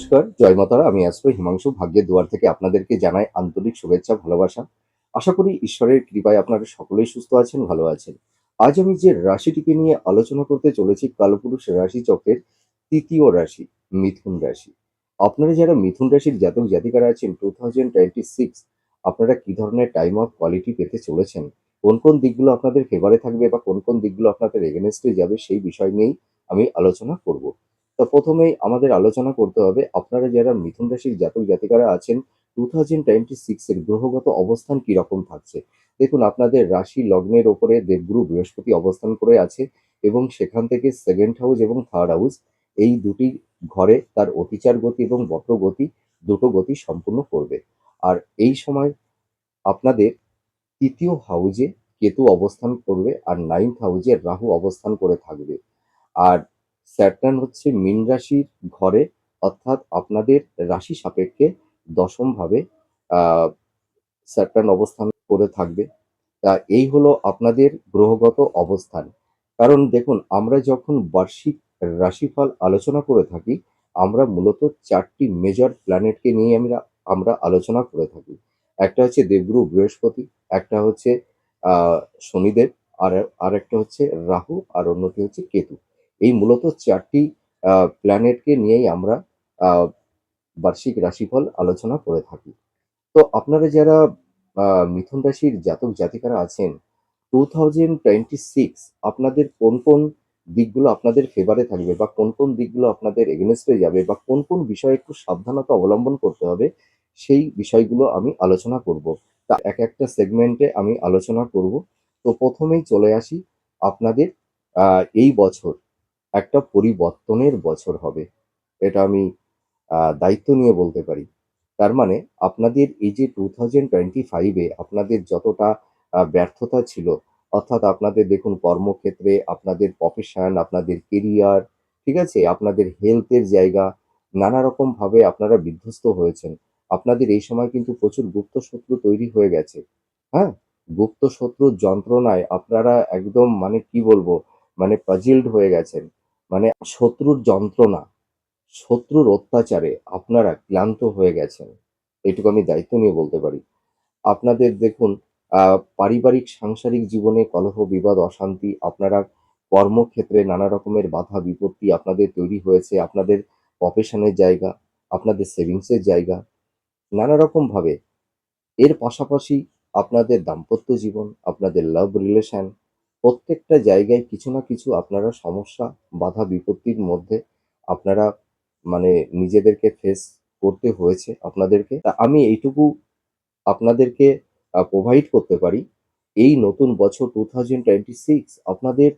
নমস্কার, জয় মাতারা। আমি অ্যাস্ট্রো হিমাংশু ভাগ্যের দুয়ার থেকে আপনাদেরকে জানাই আন্তরিক শুভেচ্ছা, ভালোবাসা। আশা করি ঈশ্বরের কৃপায় আপনারা সকলেই সুস্থ আছেন, ভালো আছেন। আজ আমি যে রাশিটিকে নিয়ে আলোচনা করতে চলেছি, কালপুরুষ রাশিচক্রের ৩য় রাশি, মিথুন রাশি। আপনারা যারা মিথুন রাশির জাতক জাতিকারা আছেন 2026 আপনারা কি ধরনের টাইম অফ কোয়ালিটি পেতে চলেছেন? কোন, কোন দিকগুলো আপনাদের ফেভারে থাকবে বা কোন, কোন দিকগুলো আপনাদের এগেইনস্টে যাবে সেই বিষয় নিয়েই আমি আলোচনা করব। তো প্রথমেই আমাদের আলোচনা করতে হবে আপনারা যারা মিথুন রাশির জাতক জাতিকারা আছেন 2026 এর গ্রহগত অবস্থান কিরকম থাকছে। দেখুন, আপনাদের রাশি লগ্নের ওপরে দেবগুরু বৃহস্পতি অবস্থান করে আছে এবং সেখান থেকে সেকেন্ড হাউস এবং থার্ড হাউস এই দুটি ঘরে তার অতিচার গতি এবং বক্র গতি দুটো গতি সম্পূর্ণ করবে। আর এই সময় আপনাদের তৃতীয় হাউজে কেতু অবস্থান করবে আর নাইন্থ হাউজে রাহু অবস্থান করে থাকবে। আর স্যাটার্ন হচ্ছে মীন রাশির ঘরে, অর্থাৎ আপনাদের রাশি সাপেক্ষে দশম ভাবে আহ, স্যাটার্ন অবস্থান করে থাকবে। তা এই হলো আপনাদের গ্রহগত অবস্থান। কারণ দেখুন, আমরা যখন বার্ষিক রাশিফল আলোচনা করে থাকি, আমরা মূলত চারটি মেজর প্ল্যানেটকে নিয়ে আমরা আমরা আলোচনা করে থাকি। একটা হচ্ছে দেবগুরু বৃহস্পতি, একটা হচ্ছে আহ শনিদেব, আর আর একটা হচ্ছে রাহু, আর অন্যটি হচ্ছে কেতু। এই মূলত চারটি প্ল্যানেটকে নিয়েই আমরা আহ বার্ষিক রাশিফল আলোচনা করে থাকি। তো আপনারা যারা মিথুন রাশির জাতক জাতিকারা আছেন 2026 আপনাদের কোন কোন দিকগুলো আপনাদের ফেভারে থাকবে বা কোন কোন দিকগুলো আপনাদের এগেনস্টে যাবে বা কোন কোন বিষয়ে একটু সাবধানতা অবলম্বন করতে হবে, সেই বিষয়গুলো আমি আলোচনা করব। তা এক একটা সেগমেন্টে আমি আলোচনা করব। তো প্রথমেই চলে আসি আপনাদের এই বছর একটা পরিবর্তনের বছর হবে। এটা আমি দায়িত্ব নিয়ে বলতে পারি। তার মানে আপনাদের এই যে 2025 এ আপনাদের যতটা ব্যর্থতা ছিল, অর্থাৎ আপনাদের দেখুন কর্মক্ষেত্রে, আপনাদের প্রফেশন, আপনাদের কেরিয়ার, ঠিক আছে? আপনাদের হেলথের জায়গা, নানা রকমভাবে আপনারা বিধ্বস্ত হয়েছেন। আপনাদের এই সময় কিন্তু প্রচুর গুপ্ত শত্রু তৈরি হয়ে গেছে, হ্যাঁ? গুপ্ত শত্রুর যন্ত্রণায় আপনারা একদম মানে কি বলবো, মানে পাজিলড হয়ে গেছেন। মানে শত্রুর যন্ত্রণা, শত্রুর অত্যাচারে আপনারা ক্লান্ত হয়ে গেছেন। এটুকু আমি দায়িত্ব নিয়ে বলতে পারি। আপনাদের দেখুন পারিবারিক সাংসারিক জীবনে কলহ, বিবাদ, অশান্তি, আপনারা কর্মক্ষেত্রে নানা রকমের বাধা বিপত্তি আপনাদের তৈরি হয়েছে। আপনাদের প্রফেশনের জায়গা, আপনাদের সেভিংসের জায়গা, নানা রকমভাবে। এর পাশাপাশি আপনাদের দাম্পত্য জীবন, আপনাদের লাভ রিলেশন, প্রত্যেকটা জায়গায় কিছু না কিছু আপনারা সমস্যা, বাধা বিপত্তির মধ্যে আপনারা মানে নিজেদেরকে ফেস করতে হয়েছে আপনাদেরকে। তা আমি এইটুকু আপনাদেরকে প্রোভাইড করতে পারি, এই নতুন বছর 2026 আপনাদের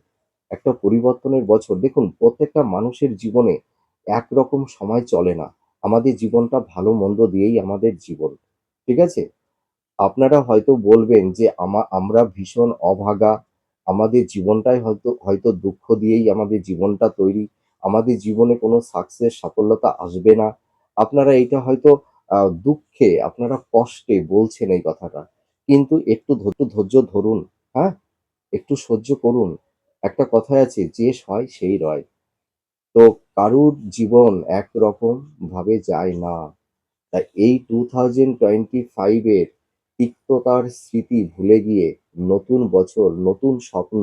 একটা পরিবর্তনের বছর। দেখুন, প্রত্যেকটা মানুষের জীবনে একরকম সময় চলে না। আমাদের জীবনটা ভালো মন্দ দিয়েই আমাদের জীবন। ঠিক আছে? আপনারা হয়তো বলবেন যে আমরা ভীষণ অভাগা, আমাদের জীবনটাই হয়তো হয়তো দুঃখ দিয়েই আমাদের জীবনটা তৈরি, আমাদের জীবনে কোনো সাকসেস সাফল্যতা আসবে না। আপনারা এইটা হয়তো দুঃখে, আপনারা কষ্টে বলছেন এই কথাটা। কিন্তু একটু ধৈর্য ধরুন, হ্যাঁ? একটু সহ্য করুন। একটা কথায় আছে, যে সয় সেই রয়। তো কারুর জীবন একরকম ভাবে যায় না। তাই এই 2025 এর তিক্ততার স্মৃতি ভুলে গিয়ে নতুন বছর, নতুন স্বপ্ন,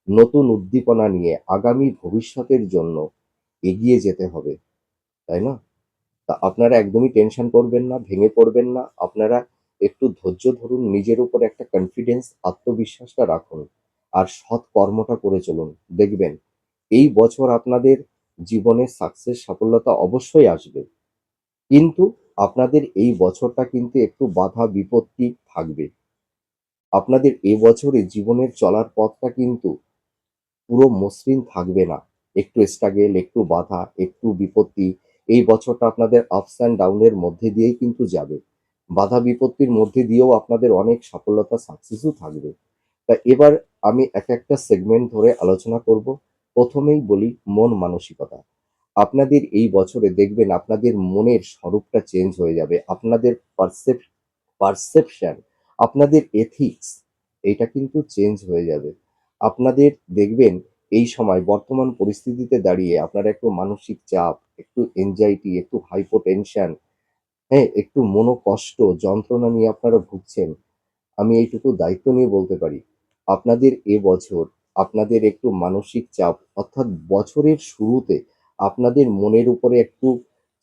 নতুন উদ্দীপনা নিয়ে আগামী ভবিষ্যতের জন্য এগিয়ে যেতে হবে, তাই না? তা আপনারা একদমই টেনশন করবেন না, ভেঙে পড়বেন না। আপনারা একটু ধৈর্য ধরুন, নিজের উপর একটা কনফিডেন্স, আত্মবিশ্বাসটা রাখুন। আর সৎ কর্মটা করে চলুন। দেখবেন এই বছর আপনাদের জীবনে সাকসেস সাফল্যতা অবশ্যই আসবে। কিন্তু আপনাদের এই বছরটা কিন্তু একটু বাধা বিপত্তি থাকবে। আপনাদের এ বছরে জীবনের চলার পথটা কিন্তু পুরো মসৃণ থাকবে না। একটু স্ট্রাগল, একটু বাধা, একটু বিপত্তি। এই বছরটা আপনাদের আপস অ্যান্ড ডাউন এর মধ্যে দিয়েই কিন্তু যাবে। বাধা বিপত্তির মধ্যে দিয়েও আপনাদের অনেক সফলতা, সাকসেসও থাকবে। তা এবার আমি একটা সেগমেন্ট ধরে আলোচনা করব। প্রথমেই বলি মন মানসিকতা। আপনাদের এই বছরে দেখবেন আপনাদের মনের স্বরূপটা চেঞ্জ হয়ে যাবে। আপনাদের পারসেপশন, আপনাদের এথিক্স, এটা কিন্তু চেঞ্জ হয়ে যাবে। আপনাদের দেখবেন এই সময় বর্তমান পরিস্থিতিতে দাঁড়িয়ে আপনারা একটু মানসিক চাপ, একটু এনজাইটি, একটু হাইপোটেনশন, হ্যাঁ? একটু মনোকষ্ট, যন্ত্রণা নিয়ে আপনারা ভুগছেন। আমি এইটুকু দায়িত্ব নিয়ে বলতে পারি, আপনাদের এবছর আপনাদের একটু মানসিক চাপ, অর্থাৎ বছরের শুরুতে আপনাদের মনের উপরে একটু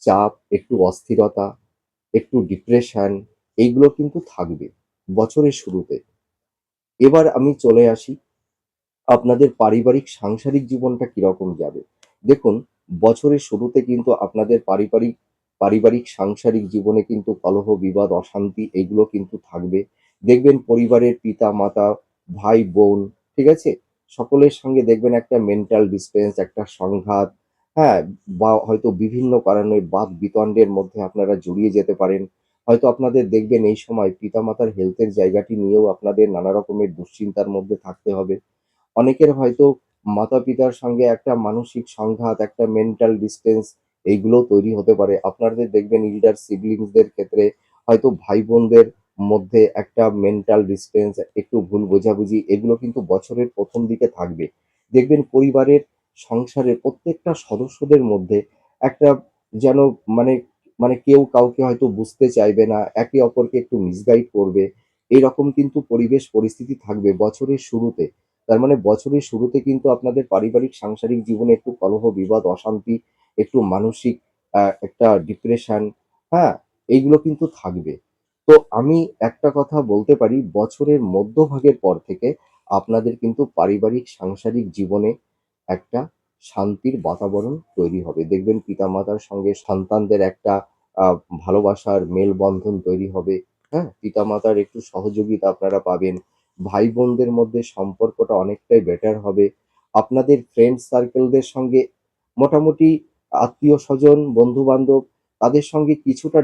চাপ, একটু অস্থিরতা, একটু ডিপ্রেশন, এইগুলো কিন্তু থাকবে বছরের শুরুতে। এবার আমি চলে আসি আপনাদের পারিবারিক সাংসারিক জীবনটা কিরকম যাবে। দেখুন, বছরের শুরুতে কিন্তু আপনাদের পারিবারিক সাংসারিক জীবনে কিন্তু কলহ, বিবাদ, অশান্তি এগুলো কিন্তু থাকবে। দেখবেন পরিবারের পিতা-মাতা, ভাই-বোন, ঠিক আছে? সকলের সঙ্গে দেখবেন একটা মেন্টাল ডিসটেন্স, একটা সংঘাত, হ্যাঁ? বা হয়তো বিভিন্ন কারণে বাদ-বিতণ্ডের মধ্যে আপনারা জড়িয়ে যেতে পারেন। হয়তো আপনাদের দেখবেন এই সময় পিতা-মাতার হেলথের জায়গাটি নিয়েও আপনাদের নানা রকমের দুশ্চিন্তার মধ্যে থাকতে হবে। অনেকের হয়তো মাতা-পিতার সঙ্গে একটা মানসিক সংঘাত, একটা মেন্টাল ডিসট্যান্স এইগুলোও তৈরি হতে পারে। আপনাদের দেখবেন এল্ডার সিবলিংসদের ক্ষেত্রে হয়তো ভাই-বোনদের মধ্যে একটা মেন্টাল ডিসট্যান্স, একটু ভুল বোঝাবুঝি এগুলো কিন্তু বছরের ১ম দিকে থাকবে। দেখবেন পরিবারের সংসারের প্রত্যেকটা সদস্যদের মধ্যে একটা যেন মানে মানে কেউ কাউকে হয়তো বুঝতে চাইবে না, একে অপরকে একটু মিসগাইড করবে। এরকম কিন্তু পরিবেশ পরিস্থিতি থাকবে বছরের শুরুতে। তার মানে বছরের শুরুতে কিন্তু আপনাদের পারিবারিক সাংসারিক জীবনে একটু কলহ, বিবাদ, অশান্তি, একটু মানসিক একটা ডিপ্রেশন, হ্যাঁ? এইগুলো কিন্তু থাকবে। তো আমি একটা কথা বলতে পারি, বছরের মধ্যভাগের পর থেকে আপনাদের কিন্তু পারিবারিক সাংসারিক জীবনে একটা শান্তির বাতাবরণ তৈরি হবে। দেখবেন পিতামাতার সঙ্গে সন্তানদের একটা আ ভালোবাসার মেলবন্ধন তৈরি হবে, হ্যাঁ? পিতামাতার একটু সহযোগিতা আপনারা পাবেন। ভাই-বোনদের মধ্যে সম্পর্কটা অনেকটাই বেটার হবে। আপনাদের ফ্রেন্ড সার্কেলদের সঙ্গে মোটামুটি আত্মীয়স্বজন, বন্ধু-বান্ধব তাদের সঙ্গে কিছুটা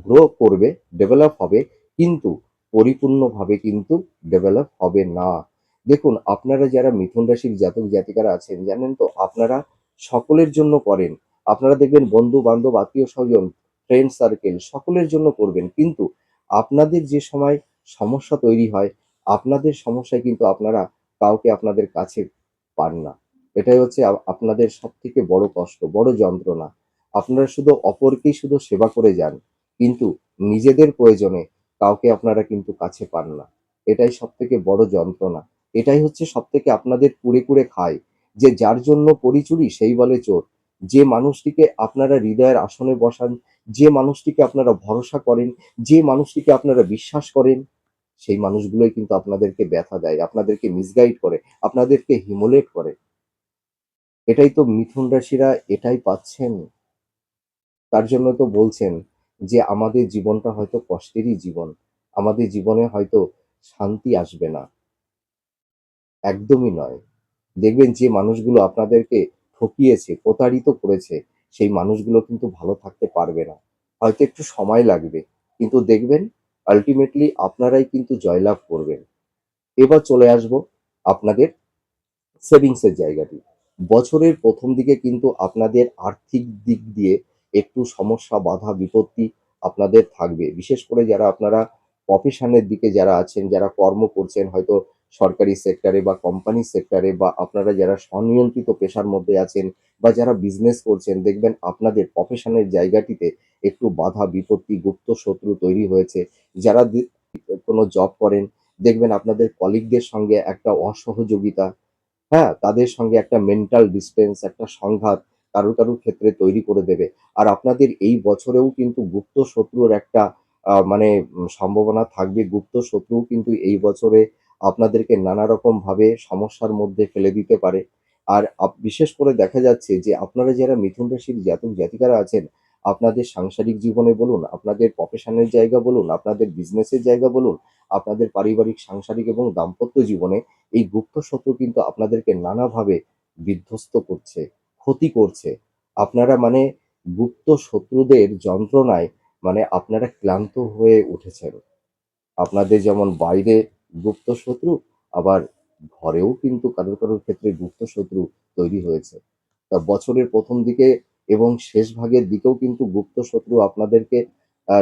গ্রো করবে, ডেভেলপ হবে। কিন্তু পরিপূর্ণভাবে কিন্তু ডেভেলপ হবে না। দেখুন, আপনারা যারা মিথুন রাশির জাতক-জাতিকারা আছেন, জানেন তো আপনারা সকলের জন্য করেন। আপনারা দেখবেন বন্ধু-বান্ধব, আত্মীয়স্বজন, ফ্রেন্ড সার্কেল সকলের জন্য করবেন। কিন্তু আপনাদের যে সময় সমস্যা তৈরি হয়, আপনাদের সমস্যায় কিন্তু আপনারা কাউকে আপনাদের কাছে পান না। এটাই হচ্ছে আপনাদের সবথেকে বড় কষ্ট, বড় যন্ত্রণা। আপনারা শুধু অপরকেই শুধু সেবা করে যান। কিন্তু নিজেদের প্রয়োজনে কাউকে আপনারা কিন্তু কাছে পান না। এটাই সবথেকে বড় যন্ত্রণা। এটাই হচ্ছে সবথেকে আপনাদের কুরে, কুরে খায়। যে যার জন্য করি চুরি সেই বলে চোর। যে মানুষটিকে আপনারা হৃদয়ের আসনে বসান, যে মানুষটিকে আপনারা ভরসা করেন, যে মানুষটিকে আপনারা বিশ্বাস করেন, সেই মানুষগুলোই কিন্তু আপনাদেরকে ব্যথা দেয়, আপনাদেরকে মিসগাইড করে, আপনাদেরকে হিমোলেট করে। এটাই তো মিথুন রাশিরা এটাই পাচ্ছেন। তার জন্য তো বলছেন যে আমাদের জীবনটা হয়তো কষ্টেরই জীবন। আমাদের জীবনে হয়তো শান্তি আসবে না। একদমই নয়। দেখবেন যে মানুষগুলো আপনাদেরকে ঠকিয়েছে, প্রতারিত করেছে, সেই মানুষগুলো কিন্তু ভালো থাকতে পারবে না। হয়তো একটু সময় লাগবে। কিন্তু দেখবেন আল্টিমেটলি আপনারাই কিন্তু জয়লাভ করবেন। এবার চলে আসবো আপনাদের সেভিংসের জায়গাটি। বছরের ১ম দিকে কিন্তু আপনাদের আর্থিক দিক দিয়ে একটু সমস্যা, বাধা, বিপত্তি আপনাদের থাকবে। বিশেষ করে যারা আপনারা প্রফেশনের দিকে যারা আছেন, যারা কর্ম করছেন হয়তো সরকারি সেক্টরে বা কোম্পানি সেক্টরে বা আপনারা যারা স্বনিয়ন্ত্রিত পেশার মধ্যে আছেন বা যারা বিজনেস করছেন, দেখবেন আপনাদের প্রফেশনের জায়গাটিতে একটু বাধা, বিপত্তি, গুপ্ত শত্রু তৈরি হয়েছে। যারা কোনো জব করেন, দেখবেন আপনাদের কলিগদের সঙ্গে একটা অসহযোগিতা, হ্যাঁ? তাদের সঙ্গে একটা মেন্টাল ডিসট্যান্স, একটা সংঘাত কারো ক্ষেত্রে তৈরি করে দেবে। আর আপনাদের এই বছরেও কিন্তু গুপ্ত শত্রুর একটা মানে সম্ভাবনা থাকবে। গুপ্ত শত্রুও কিন্তু এই বছরে আপনাদেরকে নানা রকমভাবে সমস্যার মধ্যে ফেলে দিতে পারে। আর বিশেষ করে দেখা যাচ্ছে যে আপনারা যারা মিথুন রাশির জাতক-জাতিকারা আছেন, আপনাদের সাংসারিক জীবনে বলুন, আপনাদের প্রফেশনের জায়গা বলুন, আপনাদের বিজনেসের জায়গা বলুন, আপনাদের পারিবারিক, সাংসারিক এবং দাম্পত্য জীবনে এই গুপ্ত শত্রু কিন্তু আপনাদেরকে নানাভাবে বিধ্বস্ত করছে, ক্ষতি করছে। আপনারা মানে গুপ্ত শত্রুদের যন্ত্রণায় মানে আপনারা ক্লান্ত হয়ে উঠেছেন। আপনাদের যেমন বাইরে গুপ্ত শত্রু, আবার ঘরেও কিন্তু কারোর ক্ষেত্রে গুপ্ত শত্রু তৈরি হয়েছে। তা বছরের ১ম দিকে এবং শেষ ভাগের দিকেও কিন্তু গুপ্ত শত্রু আপনাদেরকে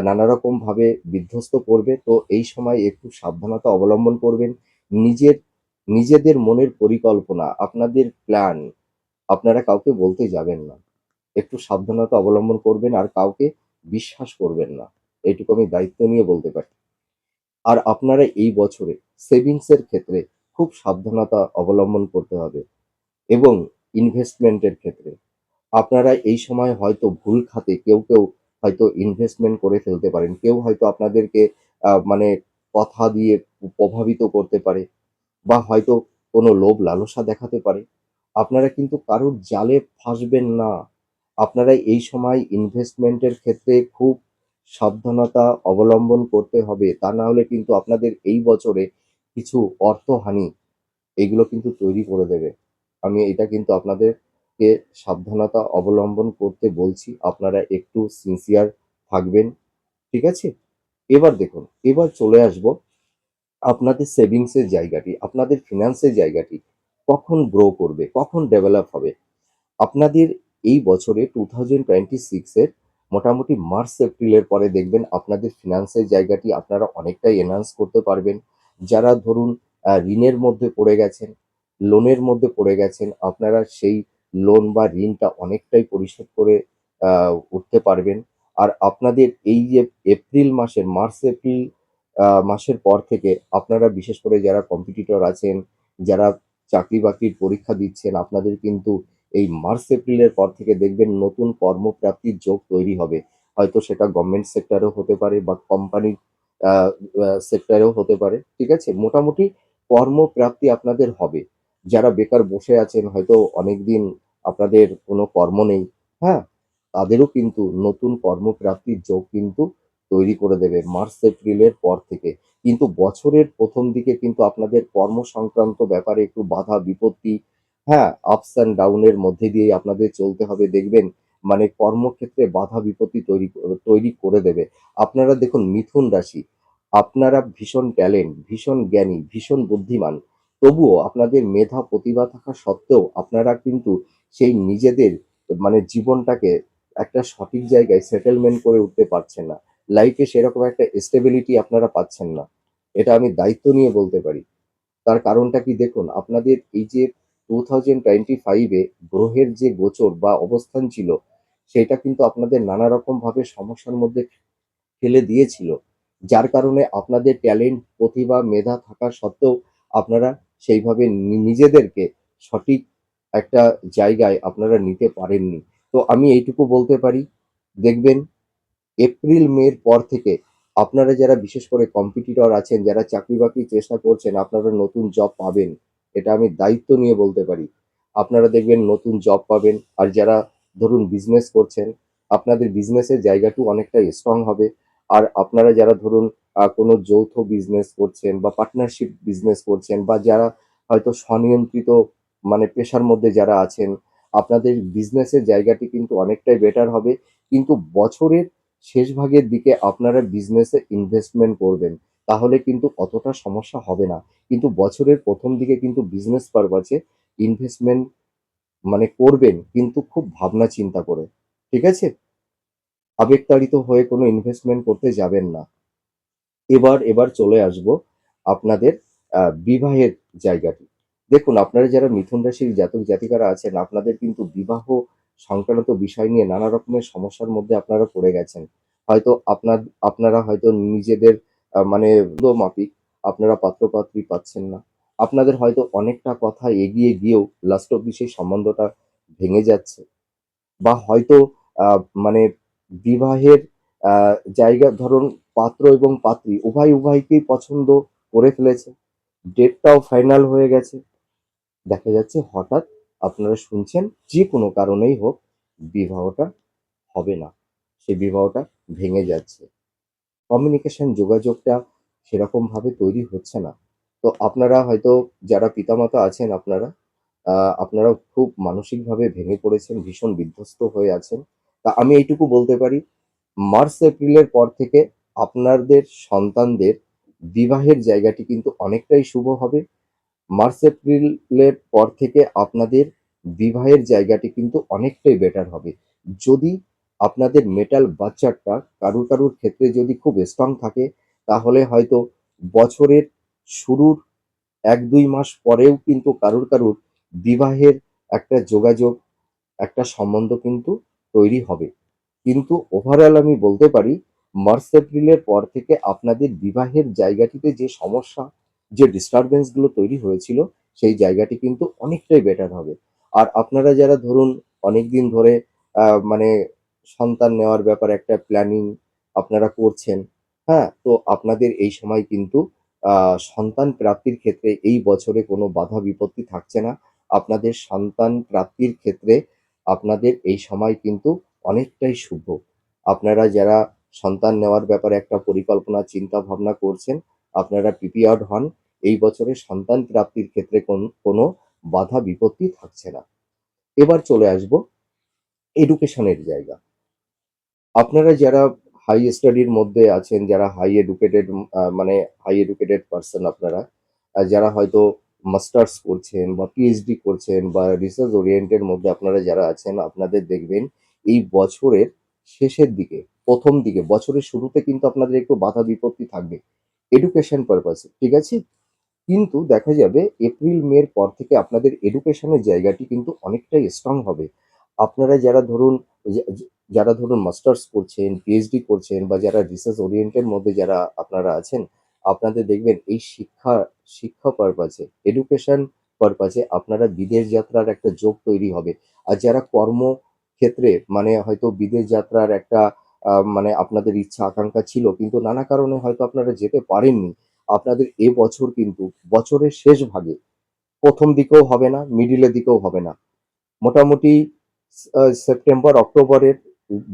নানা রকমভাবে বিধ্বস্ত করবে। তো এই সময় একটু সাবধানতা অবলম্বন করবেন। নিজের নিজেদের মনের পরিকল্পনা, আপনাদের প্ল্যান আপনারা কাউকে বলতে যাবেন না। একটু সাবধানতা অবলম্বন করবেন আর কাউকে বিশ্বাস করবেন না। এইটুকু আমি দায়িত্ব নিয়ে বলতে পারি। আর আপনারা এই বছরে সেভিংস এর ক্ষেত্রে খুব সাবধানতা অবলম্বন করতে হবে এবং ইনভেস্টমেন্ট এর ক্ষেত্রে আপনারা এই সময় হয়তো ভুল খাতে কেউ হয়তো ইনভেস্টমেন্ট করে ফেলতে পারেন। কেউ হয়তো আপনাদেরকে মানে কথা দিয়ে প্রভাবিত করতে পারে বা হয়তো কোনো লোভ লালসা দেখাতে পারে। আপনারা কিন্তু কারোর জালে ফাঁসবেন না। আপনারা এই সময় ইনভেস্টমেন্ট এর ক্ষেত্রে খুব সাবধানতা অবলম্বন করতে হবে। তা না হলে কিন্তু আপনাদের এই বছরে কিছু অর্থহানি এগুলো কিন্তু তৈরি করে দেবে। আমি এটা কিন্তু আপনাদেরকে সাবধানতা অবলম্বন করতে বলছি। আপনারা একটু সিনসিয়ার থাকবেন। ঠিক আছে? এবার দেখুন, এবার চলে আসবো আপনাদের সেভিংস এর জায়গাটি, আপনাদের ফিন্যান্স এর জায়গাটি কখন গ্রো করবে, কখন ডেভেলপ হবে। আপনাদের এই বছরে 2026 এর মোটামুটি মার্চ-এপ্রিলের পরে দেখবেন আপনাদের ফিন্যান্সের জায়গাটি আপনারা অনেকটাই এনহান্স করতে পারবেন। যারা ধরুন ঋণের মধ্যে পড়ে গেছেন, লোনের মধ্যে পড়ে গেছেন, আপনারা সেই লোন বা ঋণটা অনেকটাই পরিশোধ করে আ উঠতে পারবেন। আর আপনাদের এই যে এপ্রিল মাসের মার্চ-এপ্রিল মাসের পর থেকে আপনারা বিশেষ করে যারা কম্পিটিটর আছেন, যারা চাকরি-বাকরির পরীক্ষা দিচ্ছেন, আপনাদের কিন্তু এই মার্চ-এপ্রিলের পর থেকে দেখবেন নতুন কর্মপ্রাপ্তির যোগ তৈরি হবে। হয়তো সেটা গভর্নমেন্ট সেক্টরেও হতে পারে বা কোম্পানির আ সেক্টরেও হতে পারে। ঠিক আছে? মোটামুটি কর্মপ্রাপ্তি আপনাদের হবে। যারা বেকার বসে আছেন হয়তো অনেকদিন আপনাদের কোনো কর্ম নেই, হ্যাঁ? তাদেরও কিন্তু নতুন কর্মপ্রাপ্তির যোগ কিন্তু তৈরি করে দেবে মার্চ-এপ্রিলের পর থেকে। কিন্তু বছরের ১ম দিকে কিন্তু আপনাদের কর্ম সংক্রান্ত ব্যাপারে একটু বাধা বিপত্তি, হ্যাঁ, ups and down এর মধ্যে দিয়েই আপনাদের চলতে হবে। দেখবেন মানে কর্মক্ষেত্রে বাধা বিপত্তি তৈরি করে দেবে। আপনারা দেখুন মিথুন রাশি, আপনারা ভীষণ ট্যালেন্ট, ভীষণ জ্ঞানী, ভীষণ বুদ্ধিমান। তবুও আপনাদের মেধা প্রতিভা থাকা সত্ত্বেও আপনারা কিন্তু সেই নিজেদের মানে জীবনটাকে একটা সঠিক জায়গায় সেটেলমেন্ট করে উঠতে পারছেন না। লাইফে সেরকম একটা স্টেবিলিটি আপনারা পাচ্ছেন না। এটা আমি দায়িত্ব নিয়ে বলতে পারি। তার কারণটা কি দেখুন, আপনাদের এই যে 2025 এ গ্রহের যে গোচর বা অবস্থান ছিল, সেটা কিন্তু আপনাদের নানা রকমভাবে সমস্যার মধ্যে ফেলে দিয়েছিল। যার কারণে আপনাদের ট্যালেন্ট, প্রতিভা, মেধা থাকা সত্ত্বেও আপনারা সেইভাবে নিজেদেরকে সঠিক একটা জায়গায় আপনারা নিতে পারেননি। তো আমি এইটুকু বলতে পারি, দেখবেন এপ্রিল মের পর থেকে আপনারা যারা বিশেষ করে কম্পিটিটর আছেন, যারা চাকরি-বাকরির চেষ্টা করছেন, আপনারা নতুন জব পাবেন। এটা আমি দায়িত্ব নিয়ে বলতে পারি। আপনারা দেখবেন নতুন জব পাবেন। আর যারা ধরুন বিজনেস করছেন, আপনাদের বিজনেসের জায়গাটিও অনেকটা স্ট্রং হবে। আর আপনারা যারা ধরুন কোনো যৌথ বিজনেস করছেন বা পার্টনারশিপ বিজনেস করছেন বা যারা হয়তো স্বনিয়ন্ত্রিত মানে পেশার মধ্যে যারা আছেন, আপনাদের বিজনেসের জায়গাটি কিন্তু অনেকটাই বেটার হবে। কিন্তু বছরের শেষ ভাগের দিকে আপনারা বিজনেসে ইনভেস্টমেন্ট করবেন। তাহলে কিন্তু অতটা সমস্যা হবে না। কিন্তু বছরের ১ম দিকে কিন্তু বিজনেস পারপাস এ ইনভেস্টমেন্ট মানে করবেন কিন্তু খুব ভাবনা চিন্তা করে। ঠিক আছে? আবেগতাড়িত হয়ে কোনো ইনভেস্টমেন্ট করতে যাবেন না। এবার চলে আসবো আপনাদের বিবাহের জায়গাটি। দেখুন আপনারা যারা মিথুন রাশির জাতক-জাতিকারা আছেন, আপনাদের কিন্তু বিবাহ সংক্রান্ত বিষয় নিয়ে নানা রকমের সমস্যার মধ্যে আপনারা পড়ে গেছেন। হয়তো আপনারা হয়তো নিজেদের মানে মাফিক আপনারা পাত্র-পাত্রী পাচ্ছেন না। আপনাদের হয়তো অনেকটা কথা এগিয়ে গিয়েও লাস্ট অব্দি সেই সম্বন্ধটা ভেঙে যাচ্ছে। বা হয়তো আ মানে বিবাহের আ জায়গা ধরুন পাত্র এবং পাত্রী উভয়কেই পছন্দ করে ফেলেছে। ডেটটাও ফাইনাল হয়ে গেছে। দেখা যাচ্ছে হঠাৎ আপনারা শুনছেন যে কোনো কারণেই হোক বিবাহটা হবে না। সেই বিবাহটা ভেঙে যাচ্ছে। কমিউনিকেশন যোগাযোগটা সেরকমভাবে তৈরি হচ্ছে না। তো আপনারা হয়তো যারা পিতামাতা আছেন আ আপনারা খুব মানসিকভাবে ভেঙে পড়েছেন, ভীষণ বিধ্বস্ত হয়ে আছেন। তা আমি এইটুকু বলতে পারি, মার্চ-এপ্রিলের পর থেকে আপনাদের সন্তানদের বিবাহের জায়গাটি কিন্তু অনেকটাই শুভ হবে। মার্চ-এপ্রিলের পর থেকে আপনাদের বিবাহের জায়গাটি কিন্তু অনেকটাই বেটার হবে। যদি আপনাদের মেটাল বাচ্চাটা কারুর ক্ষেত্রে যদি খুব স্ট্রং থাকে, তাহলে হয়তো বছরের শুরুর 1-2 মাস পরেও কিন্তু কারুর বিবাহের একটা যোগাযোগ, একটা সম্বন্ধ কিন্তু তৈরি হবে। কিন্তু ওভারঅল আমি বলতে পারি মার্চ-এপ্রিলের পর থেকে আপনাদের বিবাহের জায়গাটিতে যে সমস্যা, যে ডিস্টার্বেন্স গুলো তৈরি হয়েছিল, সেই জায়গাটি কিন্তু অনেকটাই বেটার হবে। আর আপনারা যারা ধরুন অনেকদিন ধরে মানে সন্তান নেওয়ার ব্যাপারে একটা প্ল্যানিং আপনারা করছেন, হ্যাঁ? তো আপনাদের এই সময় কিন্তু সন্তান প্রাপ্তির ক্ষেত্রে এই বছরে কোনো বাধা বিপত্তি থাকছে না। আপনাদের সন্তান প্রাপ্তির ক্ষেত্রে আপনাদের এই সময় কিন্তু অনেকটাই শুভ। আপনারা যারা সন্তান নেওয়ার ব্যাপারে একটা পরিকল্পনা চিন্তা ভাবনা করছেন, আপনারা প্রিপেয়ার্ড হন। এই বছরে সন্তান প্রাপ্তির ক্ষেত্রে কোনো বাধা বিপত্তি থাকছে না। এবার চলে আসবো এডুকেশনের জায়গা। আপনারা যারা হাই স্টাডির মধ্যে আছেন, যারা হাই এডুকেটেড মানে হাই এডুকেটেড পারসন আপনারা, যারা হয়তো মাস্টার্স করছেন বা পিএইচডি করছেন বা রিসার্চ ওরিয়েন্টেড মধ্যে আপনারা যারা আছেন, আপনাদের দেখবেন এই বছরের শেষের দিকে, ১ম দিকে, বছরের শুরুতে কিন্তু আপনাদের একটু বাধা বিপত্তি থাকবে এডুকেশন পারপাসে, ঠিক আছে? কিন্তু দেখা যাবে এপ্রিল-মের পর থেকে আপনাদের এডুকেশনের জায়গাটি কিন্তু অনেকটাই স্ট্রং হবে। আপনারা যারা ধরুন যা যা যারা ধরুন মাস্টার্স করছেন, পিএইচডি করছেন বা যারা রিসার্চ ওরিয়েন্টেড মধ্যে যারা আপনারা আছেন, আপনাদের দেখবেন এই শিক্ষা পারপাসে, এডুকেশন পারপাসে আপনারা বিদেশ যাত্রার একটা যোগ তৈরি হবে। আর যারা কর্মক্ষেত্রে মানে হয়তো বিদেশ যাত্রার একটা মানে আপনাদের ইচ্ছা আকাঙ্ক্ষা ছিল কিন্তু নানা কারণে হয়তো আপনারা যেতে পারেননি। আপনাদের এবছর কিন্তু বছরের শেষ ভাগে ১ম দিকেও হবে না, মিডলের দিকেও হবে না। মোটামুটি সেপ্টেম্বর, অক্টোবরের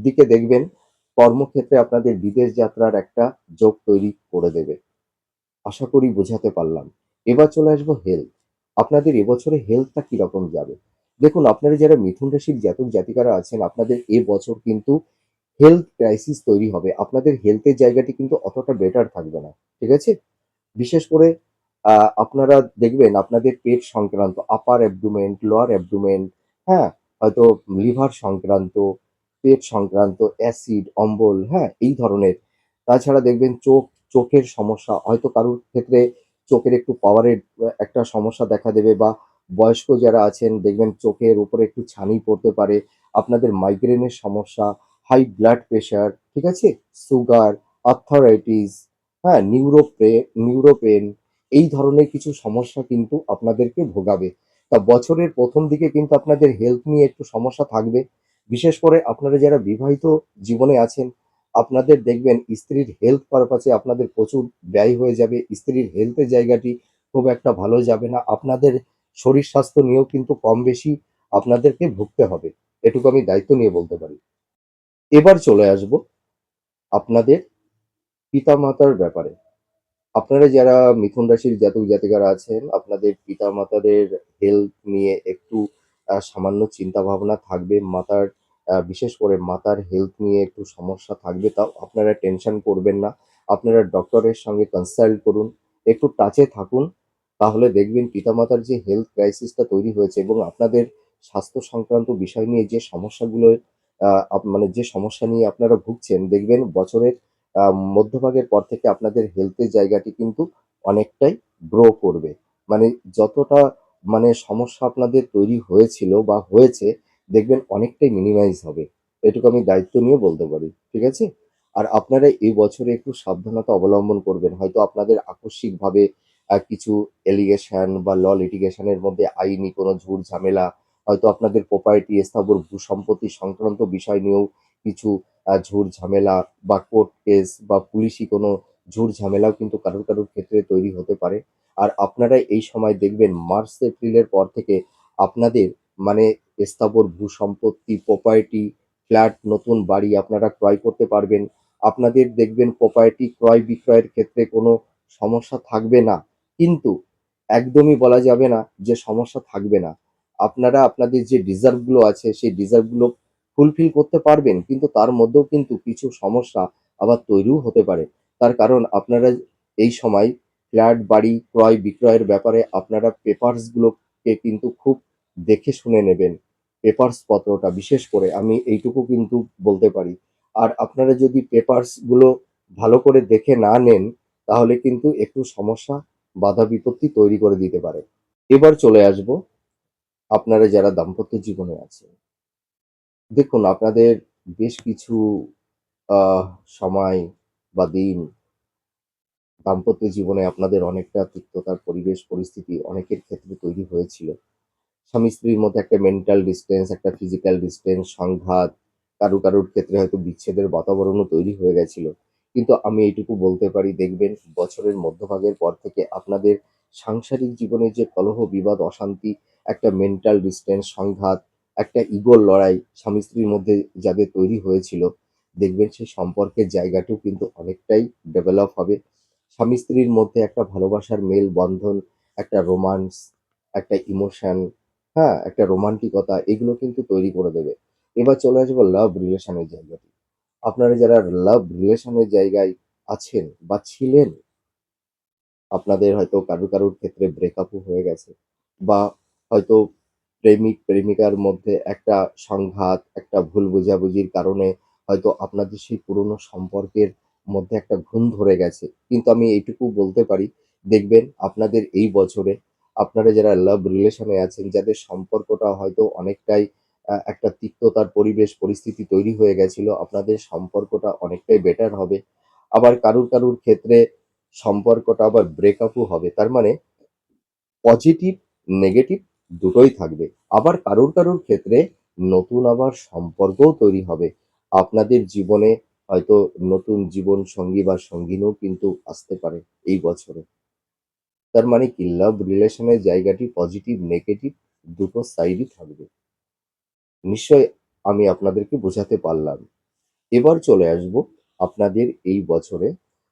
দিকে দেখবেন কর্মক্ষেত্রে আপনাদের বিদেশ যাত্রার একটা যোগ তৈরি করে দেবে। আশা করি বোঝাতে পারলাম। এবার চলে আসবো হেলথ। আপনাদের এবছরে হেলথটা কিরকম যাবে? দেখুন আপনারা যারা মিথুন রাশির জাতক জাতিকারা আছেন আপনাদের এবছর কিন্তু হেলথ ক্রাইসিস তৈরি হবে। আপনাদের হেলথের জায়গাটি কিন্তু অতটা বেটার থাকবে না। ঠিক আছে? বিশেষ করে আ আপনারা দেখবেন আপনাদের পেট সংক্রান্ত আপার অ্যাবডোমেন, লোয়ার অ্যাবডোমেন, হ্যাঁ? হয়তো লিভার সংক্রান্ত, পেট সংক্রান্ত, অ্যাসিড, অম্বল, হ্যাঁ? এই ধরনের। তাছাড়া দেখবেন চোখের সমস্যা, হয়তো কারোর ক্ষেত্রে চোখের একটু পাওয়ারের একটা সমস্যা দেখা দেবে বা বয়স্ক যারা আছেন দেখবেন চোখের উপরে একটু ছানি পড়তে পারে। আপনাদের মাইগ্রেনের সমস্যা, হাই ব্লাড প্রেশার, ঠিক আছে? সুগার, আর্থ্রাইটিস, হ্যাঁ? নিউরোপেন এই ধরনের কিছু সমস্যা কিন্তু আপনাদেরকে ভোগাবে। তা বছরের ১ম দিকে কিন্তু আপনাদের হেলথ নিয়ে একটু সমস্যা থাকবে। বিশেষ করে আপনারা যারা বিবাহিত জীবনে আছেন, আপনাদের দেখবেন স্ত্রীর হেলথ পারপাসে আপনাদের প্রচুর ব্যয় হয়ে যাবে। স্ত্রীর হেলথের জায়গাটি খুব একটা ভালো যাবে না। আপনাদের শরীর স্বাস্থ্য নিয়েও কিন্তু কম বেশি আপনাদেরকে ভুগতে হবে। এটুকু আমি দায়িত্ব নিয়ে বলতে পারি। এবার চলে আসবো আপনাদের পিতামাতার ব্যাপারে। আপনারা যারা মিথুন রাশির জাতক জাতিকারা আছেন, আপনাদের পিতামাতাদের হেলথ নিয়ে একটু সামান্য চিন্তাভাবনা থাকবে। বিশেষ করে মাতার হেলথ নিয়ে একটু সমস্যা থাকবে। তাও আপনারা টেনশন করবেন না। আপনারা ডক্টরের সঙ্গে কনসাল্ট করুন। একটু টাচে থাকুন। তাহলে দেখবেন পিতামাতার যে হেলথ ক্রাইসিসটা তৈরি হয়েছে এবং আপনাদের স্বাস্থ্য সংক্রান্ত বিষয় নিয়ে যে সমস্যাগুলো মানে যে সমস্যা নিয়ে আপনারা ভুগছেন, দেখবেন বছরের আ মধ্যভাগের পর থেকে আপনাদের হেলথের জায়গাটি কিন্তু অনেকটাই গ্রো করবে। মানে যতটা মানে সমস্যা আপনাদের তৈরি হয়েছিল বা হয়েছে, দেখবেন অনেকটাই মিনিমাইজ হবে। এটুকু আমি দায়িত্ব নিয়ে বলতে পারি। ঠিক আছে? আর আপনারা এই বছরে একটু সাবধানতা অবলম্বন করবেন। হয়তো আপনাদের আকস্মিকভাবে কিছু অ্যালিগেশন বা লিটিগেশন এর মধ্যে আইনি কোনো ঝুট-ঝামেলা, হয়তো আপনাদের প্রপার্টি, স্থাবর ভূ-সম্পত্তি সংক্রান্ত বিষয় নিয়েও কিছু ঝুট-ঝামেলা বা কোর্ট কেস বা পুলিশি কোনো ঝুট-ঝামেলাও কিন্তু কারোর ক্ষেত্রে তৈরি হতে পারে। আর আপনারা এই সময় দেখবেন মার্চ-এপ্রিলের পর থেকে আপনাদের মানে স্থাবর ভূ-সম্পত্তি, প্রপার্টি, ফ্ল্যাট, নতুন বাড়ি আপনারা ক্রয় করতে পারবেন। আপনাদের দেখবেন প্রপার্টি ক্রয়-বিক্রয়ের ক্ষেত্রে কোনো সমস্যা থাকবে না। কিন্তু একদমই বলা যাবে না যে সমস্যা থাকবে না। আপনারা আপনাদের যে ডিজার্ভ গুলো আছে সেই ডিজার্ভ গুলো ফুলফিল করতে পারবেন। কিন্তু তার মধ্যেও কিন্তু কিছু সমস্যা আবার তৈরিও হতে পারে। তার কারণ আপনারা এই সময় ফ্ল্যাট, বাড়ি ক্রয় বিক্রয়ের ব্যাপারে আপনারা পেপারস গুলোকে কিন্তু খুব দেখে শুনে নেবেন। পেপারস পত্রটা বিশেষ করে আমি এইটুকু কিন্তু বলতে পারি। আর আপনারা যদি পেপারস গুলো ভালো করে দেখে না নেন, তাহলে কিন্তু একটু সমস্যা বাধা বিপত্তি তৈরি করে দিতে পারে। এবার চলে আসব আপনারা যারা দাম্পত্য জীবনে আছেন। দেখুন আপনাদের বেশ কিছু আহ সময় বা দিন দাম্পত্য জীবনে আপনাদের অনেকটা তিক্ততার পরিবেশ পরিস্থিতি অনেকের ক্ষেত্রে তৈরি হয়েছিল। স্বামী-স্ত্রীর মধ্যে একটা মেন্টাল ডিসট্যান্স, একটা ফিজিক্যাল ডিসট্যান্স, সংঘাত, কারুর ক্ষেত্রে হয়তো বিচ্ছেদের বাতাবরণও তৈরি হয়ে গেছিল। কিন্তু আমি এইটুকু বলতে পারি দেখবেন বছরের মধ্যভাগের পর থেকে আপনাদের সাংসারিক জীবনে যে কলহ, বিবাদ, অশান্তি, একটা মেন্টাল ডিসট্যান্স, সংঘাত, একটা ইগোর লড়াই স্বামী-স্ত্রীর মধ্যে যাদের তৈরি হয়েছিল, দেখবেন সেই সম্পর্কের জায়গাটিও কিন্তু অনেকটাই ডেভেলপ হবে। স্বামী-স্ত্রীর মধ্যে একটা ভালোবাসার মেলবন্ধন, একটা রোমান্স, একটা ইমোশন, হ্যাঁ, একটা রোমান্টিকতা এগুলো কিন্তু তৈরি করে দেবে। এবার চলে আসবো লাভ রিলেশন এর জায়গাতে। আপনারা যারা লাভ রিলেশন এর জায়গায় আছেন বা ছিলেন, আপনাদের হয়তো কারুর ক্ষেত্রে ব্রেকআপও হয়ে গেছে বা হয়তো প্রেমিক-প্রেমিকার মধ্যে একটা সংঘাত, একটা ভুল বোঝাবুঝির কারণে হয়তো আপনাদের সেই পুরনো সম্পর্কের মধ্যে একটা ঘুণ ধরে গেছে। কিন্তু আমি এইটুকু বলতে পারি, দেখবেন আপনাদের এই বছরে আপনারা যারা লাভ রিলেশন এ আছেন, যাদের সম্পর্কটা হয়তো অনেকটাই একটা তিক্ততার পরিবেশ পরিস্থিতি তৈরি হয়ে গেছিল, আপনাদের সম্পর্কটা অনেকটাই বেটার হবে। আবার কারুর ক্ষেত্রে সম্পর্কটা আবার ব্রেকআপও হবে। তার মানে পজিটিভ, নেগেটিভ দুটোই থাকবে। আবার কারুর ক্ষেত্রে নতুন আবার সম্পর্কও তৈরি হবে। আপনাদের জীবনে হয়তো নতুন জীবন সঙ্গী বা সঙ্গিনীও কিন্তু আসতে পারে এই বছরে। তার মানে কি লাভ রিলেশন এর জায়গাটি পজিটিভ, নেগেটিভ দুটো সাইডই থাকবে। নিশ্চয়ই আমি আপনাদেরকে বোঝাতে পারলাম। এবার চলে আসবো আপনাদের এই বছরে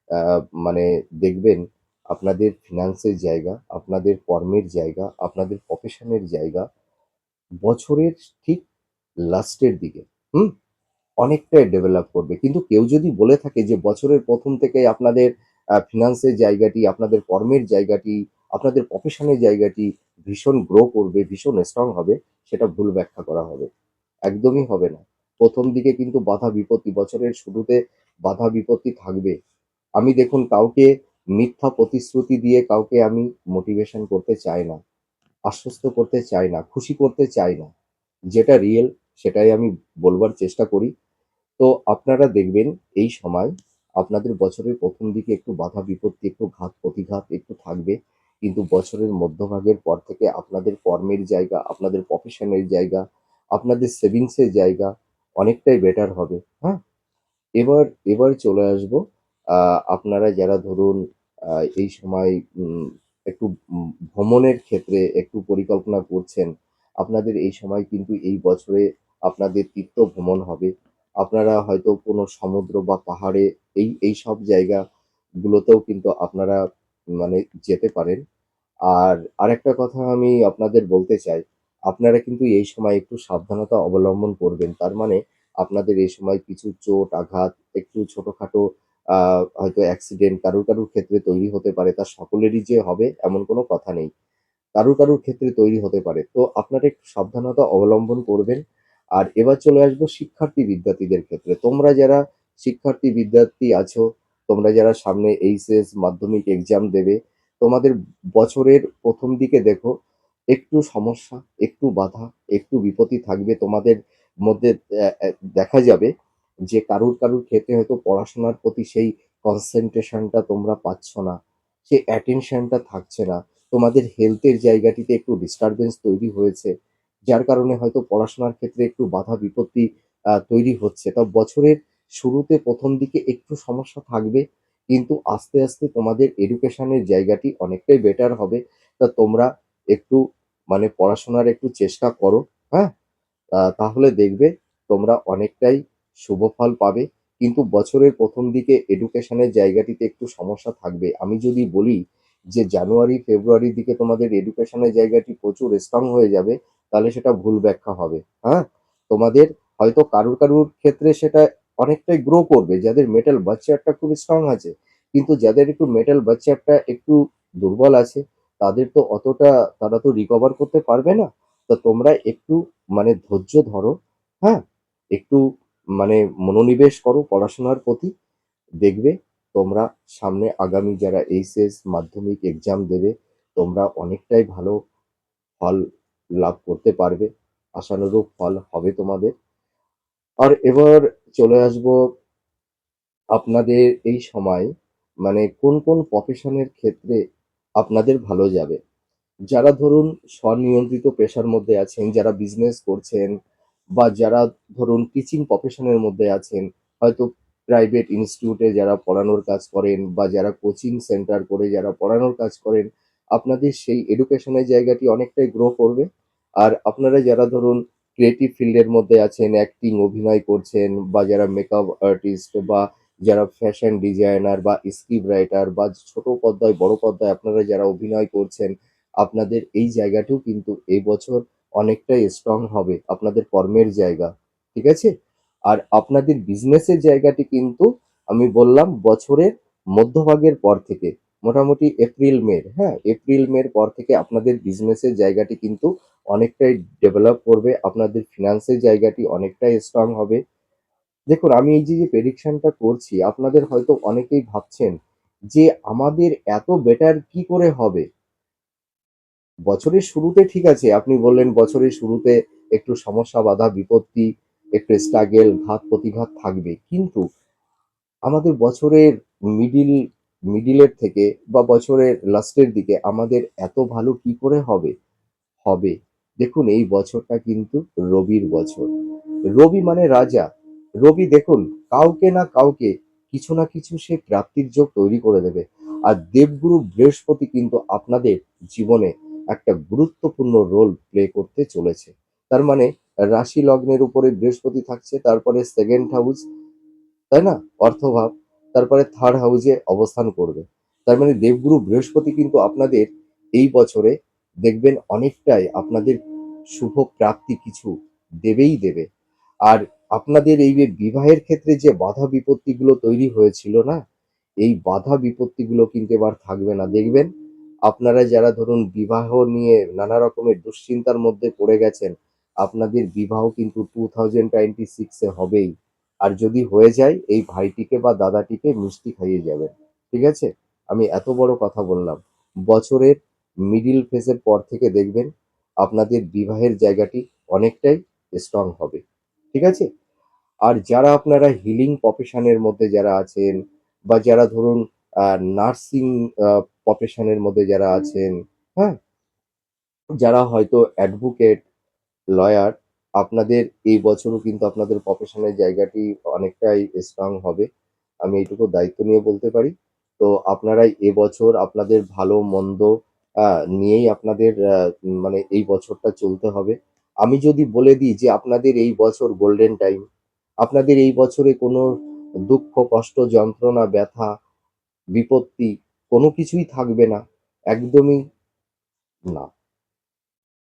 আ মানে দেখবেন আপনাদের ফিন্যান্সের জায়গা, আপনাদের কর্মের জায়গা, আপনাদের প্রফেশনের জায়গা বছরের ঠিক লাস্টের দিকে, হুম? অনেকটাই ডেভেলপ করবে। কিন্তু কেউ যদি বলে থাকে যে বছরের ১ম থেকেই আপনাদের ফিন্যান্সের জায়গাটি, আপনাদের কর্মের জায়গাটি, আপনাদের প্রফেশনের জায়গাটি ভীষণ গ্রো করবে, ভীষণ স্ট্রং হবে, সেটা ভুল ব্যাখ্যা করা হবে। একদমই হবে না। ১ম দিকে কিন্তু বাধা বিপত্তি, বছরের শুরুতে বাধা বিপত্তি থাকবে। আমি দেখুন কাউকে মিথ্যা প্রতিশ্রুতি দিয়ে কাউকে আমি মোটিভেশন করতে চাই না, আশ্বস্ত করতে চাই না, খুশি করতে চাই না। যেটা রিয়েল সেটাই আমি বলবার চেষ্টা করি। তো আপনারা দেখবেন এই সময় আপনাদের বছরের ১ম দিকে একটু বাধা বিপত্তি, একটু ঘাত প্রতিঘাত একটু থাকবে। কিন্তু বছরের মধ্যভাগের পর থেকে আপনাদের কর্মের জায়গা, আপনাদের প্রফেশনের জায়গা, আপনাদের সেভিংস এর জায়গা অনেকটাই বেটার হবে। হ্যাঁ? এবার এবার চলে আসবো আ আপনারা যারা ধরুন আ এই সময় একটু ভ্রমণের ক্ষেত্রে একটু পরিকল্পনা করছেন, আপনাদের এই সময় কিন্তু এই বছরে আপনাদের তীর্থ ভ্রমণ হবে। আপনারা হয়তো কোনো সমুদ্র বা পাহাড়ে এইসব জায়গাগুলোতেও কিন্তু আপনারা মানে যেতে পারেন। আর আরেকটা কথা আমি আপনাদের বলতে চাই, আপনারা কিন্তু এই সময় একটু সাবধানতা অবলম্বন করবেন। তার মানে আপনাদের এই সময় কিছু চোট, আঘাত, একটু ছোটখাটো আ হয়তো অ্যাক্সিডেন্ট কারুর ক্ষেত্রে তৈরি হতে পারে। তা সকলেরই যে হবে এমন কোনো কথা নেই। কারুর ক্ষেত্রে তৈরি হতে পারে। তো আপনারা একটু সাবধানতা অবলম্বন করবেন। আর এবার চলে আসবো শিক্ষার্থী বিদ্যার্থীদের ক্ষেত্রে। তোমরা যারা শিক্ষার্থী বিদ্যার্থী আছো, তোমরা যারা সামনে এইচএস মাধ্যমিক এক্সাম দেবে, তোমাদের বছরের ১ম দিকে দেখো একটু সমস্যা, একটু বাধা, একটু বিপত্তি থাকবে তোমাদের মধ্যে দেখা যাবে যে কারুর ক্ষেত্রে হয়তো পড়াশোনার প্রতি সেই কনসেনট্রেশনটা তোমরা পাচ্ছ না। সেই অ্যাটেনশনটা থাকছে না। তোমাদের হেলথের জায়গাটিতে একটু ডিস্টারবেন্স তৈরি হয়েছে। যার কারণে হয়তো পড়াশোনার ক্ষেত্রে একটু বাধা বিপত্তি তৈরি হচ্ছে। তা বছরের শুরুতে ১ম দিকে একটু সমস্যা থাকবে। কিন্তু আস্তে তোমাদের এডুকেশনের জায়গাটি অনেকটাই বেটার হবে। তা তোমরা একটু মানে পড়াশোনার একটু চেষ্টা করো, হ্যাঁ? তাহলে দেখবে তোমরা অনেকটাই শুভ ফল পাবে। কিন্তু বছরের ১ম দিকে এডুকেশনের জায়গাটিতে একটু সমস্যা থাকবে। আমি যদি বলি যে জানুয়ারি, ফেব্রুয়ারির দিকে তোমাদের এডুকেশনের জায়গাটি প্রচুর স্ট্রং হয়ে যাবে, তাহলে সেটা ভুল ব্যাখ্যা হবে। হ্যাঁ? তোমাদের হয়তো কারুর ক্ষেত্রে সেটা অনেকটাই গ্রো করবে। যাদের মেটাল বার্থ চার্টটা খুবই স্ট্রং আছে। কিন্তু যাদের একটু মেটাল বার্থ চার্টটা একটু দুর্বল আছে, তাদের তো অতটা তারা তো রিকভার করতে পারবে না। তো তোমরা একটু মানে ধৈর্য ধরো, হ্যাঁ? একটু মানে মনোনিবেশ করো পড়াশোনার প্রতি। দেখবে তোমরা সামনে আগামী যারা এইচএস মাধ্যমিক এক্সাম দেবে, তোমরা অনেকটাই ভালো ফল লাভ করতে পারবে। আশানুরূপ ফল হবে তোমাদের। আর এবার চলে আসবো আপনাদের এই সময়, মানে কোন কোন প্রফেশনের ক্ষেত্রে আপনাদের ভালো যাবে। যারা ধরুন স্বনিয়ন্ত্রিত পেশার মধ্যে আছেন, যারা বিজনেস করছেন, বা যারা ধরুন টিচিং প্রফেশনের মধ্যে আছেন, হয়তো প্রাইভেট ইনস্টিটিউটে যারা পড়ানোর কাজ করেন, বা যারা কোচিং সেন্টার করে যারা পড়ানোর কাজ করেন, আপনাদের সেই এডুকেশনের জায়গাটি অনেকটাই গ্রো করবে। আর আপনারা যারা ধরুন ক্রিয়েটিভ ফিল্ডের মধ্যে আছেন, অ্যাক্টিং অভিনয় করছেন, বা যারা মেকআপ আর্টিস্ট, বা যারা ফ্যাশন ডিজাইনার, বা স্ক্রিপ্ট রাইটার, বা ছোট পর্দায় বড় পর্দায় আপনারা যারা অভিনয় করছেন, আপনাদের এই জায়গাটিও কিন্তু এই বছর অনেকটাই স্ট্রং হবে, আপনাদের কর্মের জায়গা। ঠিক আছে? আর আপনাদের বিজনেসের জায়গাটি কিন্তু আমি বললাম বছরের মধ্যভাগের পর থেকে, মোটামুটি এপ্রিল মের, হ্যাঁ, এপ্রিল মের পর থেকে আপনাদের বিজনেসের জায়গাটি কিন্তু অনেকটাই ডেভেলপ করবে, আপনাদের ফিনান্সের জায়গাটি অনেকটাই স্ট্রং হবে। দেখুন, আমি এই যে প্রেডিকশনটা করছি, আপনাদের হয়তো অনেকেই ভাবছেন যে আমাদের এত বেটার কি করে হবে। বছরের শুরুতে ঠিক আছে, আপনি বললেন বছরের শুরুতে একটু সমস্যা, বাধা, বিপত্তি, একটু স্ট্রাগেল, ঘাত প্রতিঘাত থাকবে। কিন্তু আমাদের বছরের মিডিল মিডিলের থেকে বা বছরের লাস্টের দিকে আমাদের এত ভালো কি করে হবে? হবে। দেখুন, এই বছরটা কিন্তু রবির বছর। রবি মানে রাজা। রবি দেখুন কাউকে না কাউকে কিছু না কিছু সে প্রাপ্তির যোগ তৈরি করে দেবে। আর দেবগুরু বৃহস্পতি কিন্তু আপনাদের জীবনে একটা গুরুত্বপূর্ণ রোল প্লে করতে চলেছে। তার মানে রাশি লগ্নের উপরে বৃহস্পতি থাকছে, তারপরে সেকেন্ড হাউস, তাই না? অর্থভাব, তারপরে থার্ড হাউসে অবস্থান করবে। তার মানে দেবগুরু বৃহস্পতি কিন্তু আপনাদের এই বছরে দেখবেন অনেকটাই আপনাদের শুভ প্রাপ্তি কিছু দেবেই দেবে। আর আপনাদের এই যে বিবাহের ক্ষেত্রে যে বাধা বিপত্তিগুলো তৈরি হয়েছিল না, এই বাধা বিপত্তিগুলো কিন্তু এবার থাকবে না। দেখবেন আপনারা যারা ধরুন বিবাহ নিয়ে নানা রকমের দুশ্চিন্তার মধ্যে পড়ে গেছেন, আপনাদের বিবাহ কিন্তু 2026 এ হবেই। আর যদি হয়ে যায়, এই ভাইটিকে বা দাদাটিকে মিষ্টি খাইয়ে যাবেন। ঠিক আছে? আমি এত বড় কথা বললাম। বছরের মিডল ফেজের পর থেকে দেখবেন আপনাদের বিবাহের জায়গাটি অনেকটাই স্ট্রং হবে। ঠিক আছে? আর যারা আপনারা হিলিং প্রফেশনের মধ্যে যারা আছেন, বা যারা ধরুন নার্সিং প্রফেশনের মধ্যে যারা আছেন, হ্যাঁ? যারা হয়তো অ্যাডভোকেট, লয়ার, আপনাদের এই বছরও কিন্তু আপনাদের প্রফেশনের জায়গাটি অনেকটাই স্ট্রং হবে। আমি এইটুকু দায়িত্ব নিয়ে বলতে পারি। তো আপনারা এবছর আপনাদের ভালো মন্দ নিয়েই আপনাদের মানে এই বছরটা চলতে হবে। আমি যদি বলে দিই যে আপনাদের এই বছর গোল্ডেন টাইম, আপনাদের এই বছরে কোনো দুঃখ, কষ্ট, যন্ত্রণা, ব্যথা, বিপত্তি কোনো কিছুই থাকবে না। একদমই না।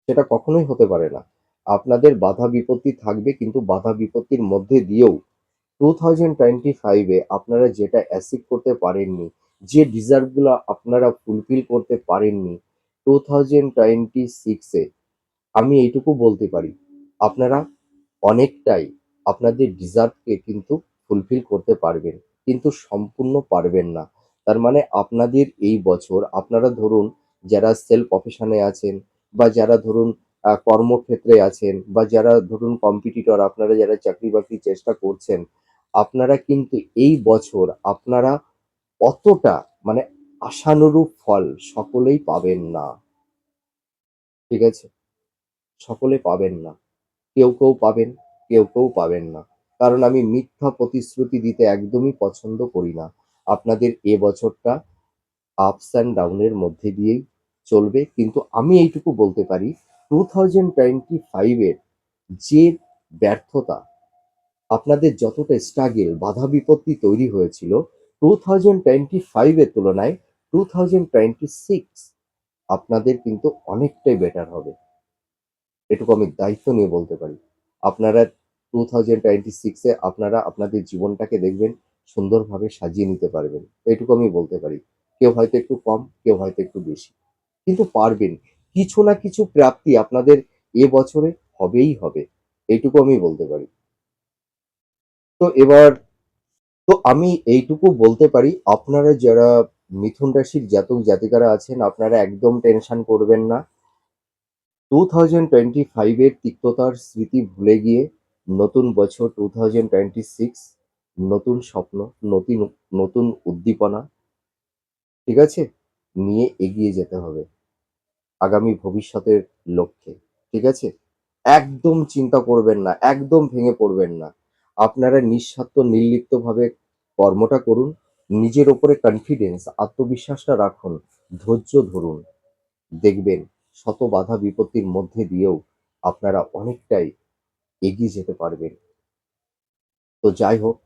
সেটা কখনোই হতে পারে না। আপনাদের বাধা বিপত্তি থাকবে, কিন্তু বাধা বিপত্তির মধ্যে দিয়েও 2025 এ আপনারা যেটা অ্যাচিভ করতে পারেননি, যে ডিজার্ভ গুলা আপনারা ফুলফিল করতে পারেননি, 2026 এ আমি এইটুকু বলতে পারি, আপনারা অনেকটাই আপনাদের ডিজার্ভকে কিন্তু ফুলফিল করতে পারবেন। কিন্তু সম্পূর্ণ পারবেন না। তার মানে আপনাদের এই বছর আপনারা ধরুন যারা সেলফ প্রফেশনে আছেন, বা যারা ধরুন কর্মক্ষেত্রে আছেন, বা যারা ধরুন কম্পিটিটর, আপনারা যারা চাকরি-বাকরির চেষ্টা করছেন, আপনারা কিন্তু এই বছর আপনারা অতটা, মানে আশানুরূপ ফল সকলেই পাবেন না। ঠিক আছে? সকলে পাবেন না। কেউ পাবেন, কেউ পাবেন না। কারণ আমি মিথ্যা প্রতিশ্রুতি দিতে একদমই পছন্দ করি না। আপনাদের এ বছরটা আপস অ্যান্ড ডাউন এর মধ্যে দিয়েই চলবে। কিন্তু আমি এইটুকু বলতে পারি, 2025 এর যে ব্যর্থতা, আপনাদের যতটা স্ট্রাগল, বাধা বিপত্তি তৈরি হয়েছিল, 2025 এর তুলনায় 2026 আপনাদের কিন্তু অনেকটাই বেটার হবে। এটুকু আমি দায়িত্ব নিয়ে বলতে পারি। আপনারা 2026 এ আপনারা আপনাদের জীবনটাকে দেখবেন সুন্দরভাবে সাজিয়ে নিতে পারবেন। এইটুকু আমি বলতে পারি। কেউ হয়তো একটু কম, কেউ হয়তো একটু বেশি। কিন্তু পারবেন। কিছু না কিছু প্রাপ্তি আপনাদের এ বছরে হবেই হবে। এইটুকু আমি বলতে পারি। তো এবার তো আমি এইটুকু বলতে পারি, আপনারা যারা মিথুন রাশির জাতক জাতিকারা আছেন, আপনারা একদম টেনশন করবেন না। 2025 এর তিক্ততার স্মৃতি ভুলে গিয়ে নতুন বছর 2026, নতুন স্বপ্ন, নতুন নতুন উদ্দীপনা, ঠিক আছে? নিয়ে এগিয়ে যেতে হবে আগামী ভবিষ্যতের লক্ষ্যে, ঠিক আছে? একদম চিন্তা করবেন না, একদম ভেঙে পড়বেন না। আপনারা নিঃস্বার্থ নির্লিপ্তভাবে কর্মটা করুন। নিজের উপরে কনফিডেন্স, আত্মবিশ্বাসটা রাখুন, ধৈর্য ধরুন। দেখবেন শত বাধা বিপত্তির মধ্যে দিয়েও আপনারা অনেকটাই এগিয়ে যেতে পারবেন। তো যাই হোক,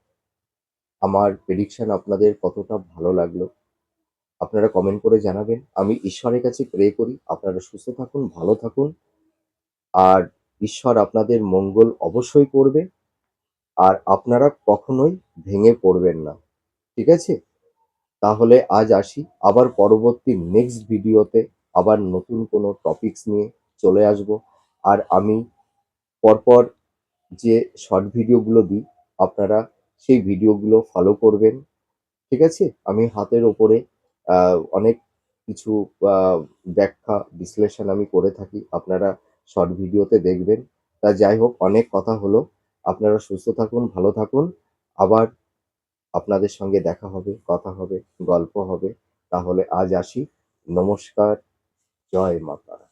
আমার প্রেডিকশন আপনাদের কতটা ভালো লাগলো আপনারা কমেন্ট করে জানাবেন। আমি ঈশ্বরের কাছে প্রে করি আপনারা সুস্থ থাকুন, ভালো থাকুন। আর ঈশ্বর আপনাদের মঙ্গল অবশ্যই করবে। আর আপনারা কখনোই ভেঙে পড়বেন না। ঠিক আছে? তাহলে আজ আসি। আবার পরবর্তী নেক্সট ভিডিওতে আবার নতুন কোনো টপিকস নিয়ে চলে আসবো। আর আমি পরপর যে শর্ট ভিডিওগুলো দিই, আপনারা সেই ভিডিওগুলো ফলো করবেন। ঠিক আছে? আমি হাতের ওপরে অনেক কিছু আ ব্যাখ্যা, বিশ্লেষণ আমি করে থাকি। আপনারা শর্ট ভিডিওতে দেখবেন। তা যাই হোক, অনেক কথা হলো। আপনারা সুস্থ থাকুন, ভালো থাকুন। আবার আপনাদের সঙ্গে দেখা হবে, কথা হবে, গল্প হবে। তাহলে আজ আসি। নমস্কার। জয় মা তারা।